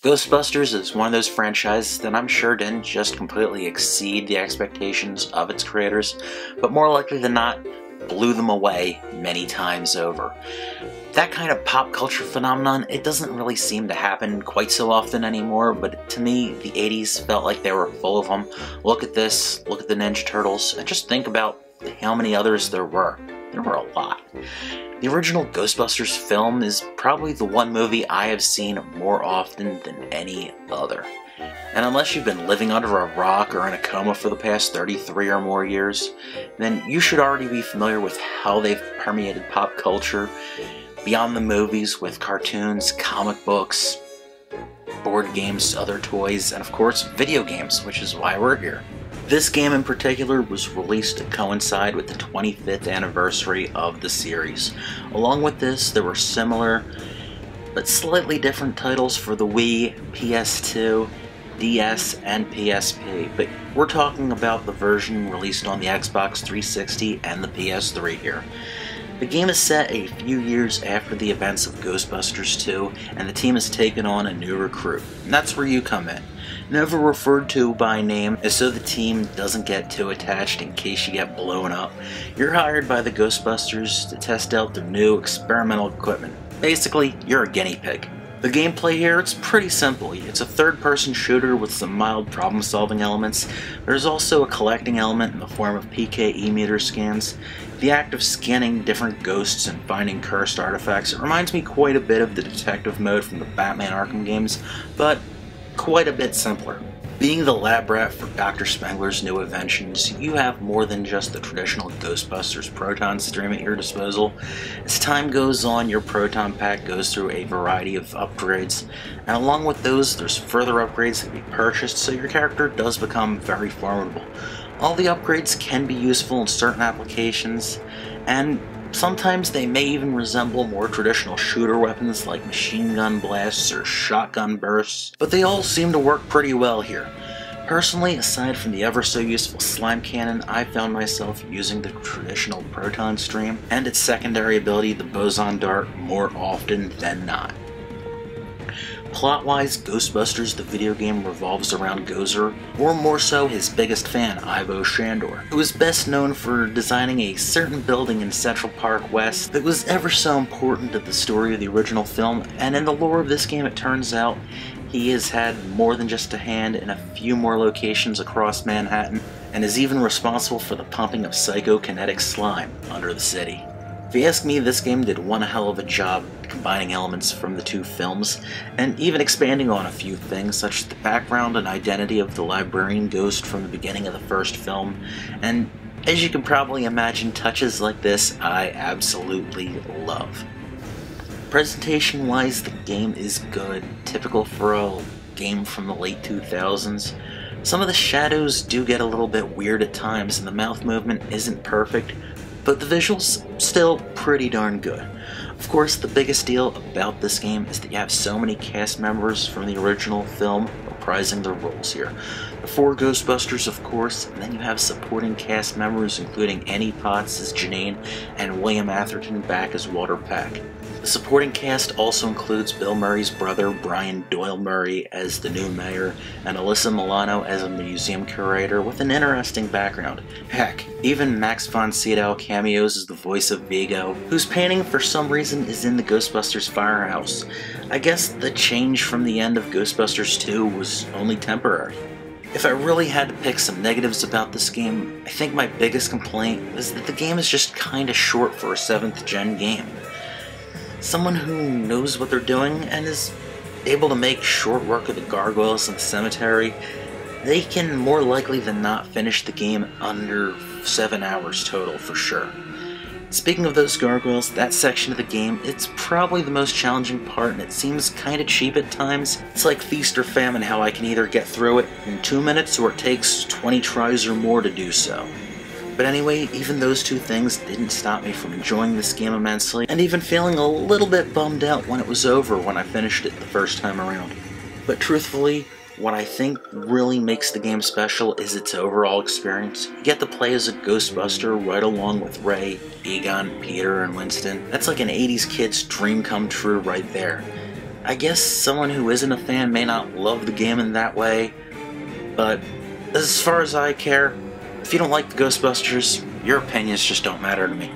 Ghostbusters is one of those franchises that I'm sure didn't just completely exceed the expectations of its creators, but more likely than not, blew them away many times over. That kind of pop culture phenomenon, it doesn't really seem to happen quite so often anymore, but to me, the 80s felt like they were full of them. Look at this, look at the Ninja Turtles, and just think about how many others there were. There were a lot. The original Ghostbusters film is probably the one movie I have seen more often than any other. And unless you've been living under a rock or in a coma for the past 33 or more years, then you should already be familiar with how they've permeated pop culture beyond the movies with cartoons, comic books, board games, other toys, and of course video games, which is why we're here. This game in particular was released to coincide with the 25th anniversary of the series. Along with this, there were similar but slightly different titles for the Wii, PS2, DS, and PSP, but we're talking about the version released on the Xbox 360 and the PS3 here. The game is set a few years after the events of Ghostbusters 2, and the team has taken on a new recruit, and that's where you come in. Never referred to by name, as so the team doesn't get too attached in case you get blown up. You're hired by the Ghostbusters to test out their new experimental equipment. Basically, you're a guinea pig. The gameplay here, it's pretty simple. It's a third-person shooter with some mild problem-solving elements. There's also a collecting element in the form of PKE meter scans. The act of scanning different ghosts and finding cursed artifacts, it reminds me quite a bit of the detective mode from the Batman Arkham games, but quite a bit simpler. Being the lab rat for Dr. Spengler's new inventions, you have more than just the traditional Ghostbusters proton stream at your disposal. As time goes on, your proton pack goes through a variety of upgrades, and along with those, there's further upgrades that can be purchased, so your character does become very formidable. All the upgrades can be useful in certain applications, and sometimes they may even resemble more traditional shooter weapons like machine gun blasts or shotgun bursts, but they all seem to work pretty well here. Personally, aside from the ever so useful slime cannon, I found myself using the traditional proton stream and its secondary ability, the boson dart, more often than not. Plot-wise, Ghostbusters the video game revolves around Gozer, or more so his biggest fan, Ivo Shandor, who is best known for designing a certain building in Central Park West that was ever so important to the story of the original film, and in the lore of this game it turns out he has had more than just a hand in a few more locations across Manhattan, and is even responsible for the pumping of psychokinetic slime under the city. If you ask me, this game did one hell of a job combining elements from the two films, and even expanding on a few things, such as the background and identity of the librarian ghost from the beginning of the first film, and as you can probably imagine, touches like this I absolutely love. Presentation-wise, the game is good, typical for a game from the late 2000s. Some of the shadows do get a little bit weird at times, and the mouth movement isn't perfect, but the visuals still pretty darn good. Of course, the biggest deal about this game is that you have so many cast members from the original film reprising their roles here. The 4 Ghostbusters, of course, and then you have supporting cast members including Annie Potts as Janine and William Atherton back as Walter Peck. The supporting cast also includes Bill Murray's brother, Brian Doyle Murray, as the new mayor, and Alyssa Milano as a museum curator with an interesting background. Heck, even Max von Sydow cameos as the voice of Vigo, whose painting for some reason is in the Ghostbusters firehouse. I guess the change from the end of Ghostbusters 2 was only temporary. If I really had to pick some negatives about this game, I think my biggest complaint is that the game is just kinda short for a 7th gen game. Someone who knows what they're doing and is able to make short work of the gargoyles in the cemetery, they can more likely than not finish the game under 7 hours total for sure. Speaking of those gargoyles, that section of the game, it's probably the most challenging part, and it seems kinda cheap at times. It's like feast or famine how I can either get through it in 2 minutes or it takes 20 tries or more to do so. But anyway, even those two things didn't stop me from enjoying this game immensely, and even feeling a little bit bummed out when it was over when I finished it the first time around. But truthfully, what I think really makes the game special is its overall experience. You get to play as a Ghostbuster right along with Ray, Egon, Peter, and Winston. That's like an 80s kid's dream come true right there. I guess someone who isn't a fan may not love the game in that way, but as far as I care, if you don't like the Ghostbusters, your opinions just don't matter to me.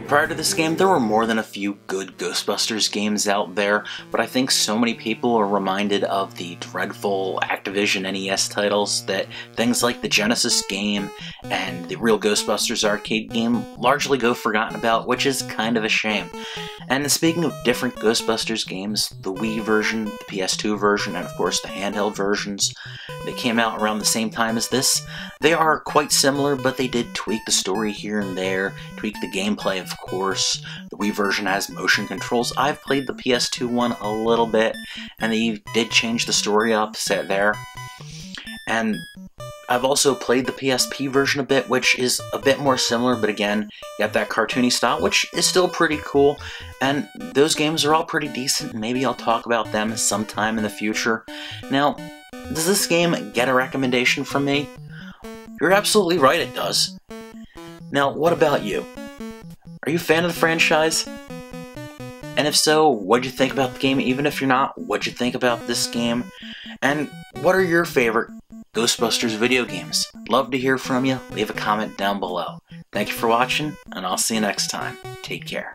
Prior to this game, there were more than a few good Ghostbusters games out there, but I think so many people are reminded of the dreadful Activision NES titles that things like the Genesis game and the real Ghostbusters arcade game largely go forgotten about, which is kind of a shame. And speaking of different Ghostbusters games, the Wii version, the PS2 version, and of course the handheld versions that came out around the same time as this, they are quite similar, but they did tweak the story here and there, tweak the gameplay of course. The Wii version has motion controls. I've played the PS2 one a little bit, and they did change the story up set there. And I've also played the PSP version a bit, which is a bit more similar, but again, you got that cartoony style, which is still pretty cool, and those games are all pretty decent, and maybe I'll talk about them sometime in the future. Now, does this game get a recommendation from me? You're absolutely right, it does. Now, what about you? Are you a fan of the franchise? And if so, what'd you think about the game? Even if you're not, what'd you think about this game? And what are your favorite Ghostbusters video games? Love to hear from you. Leave a comment down below. Thank you for watching, and I'll see you next time. Take care.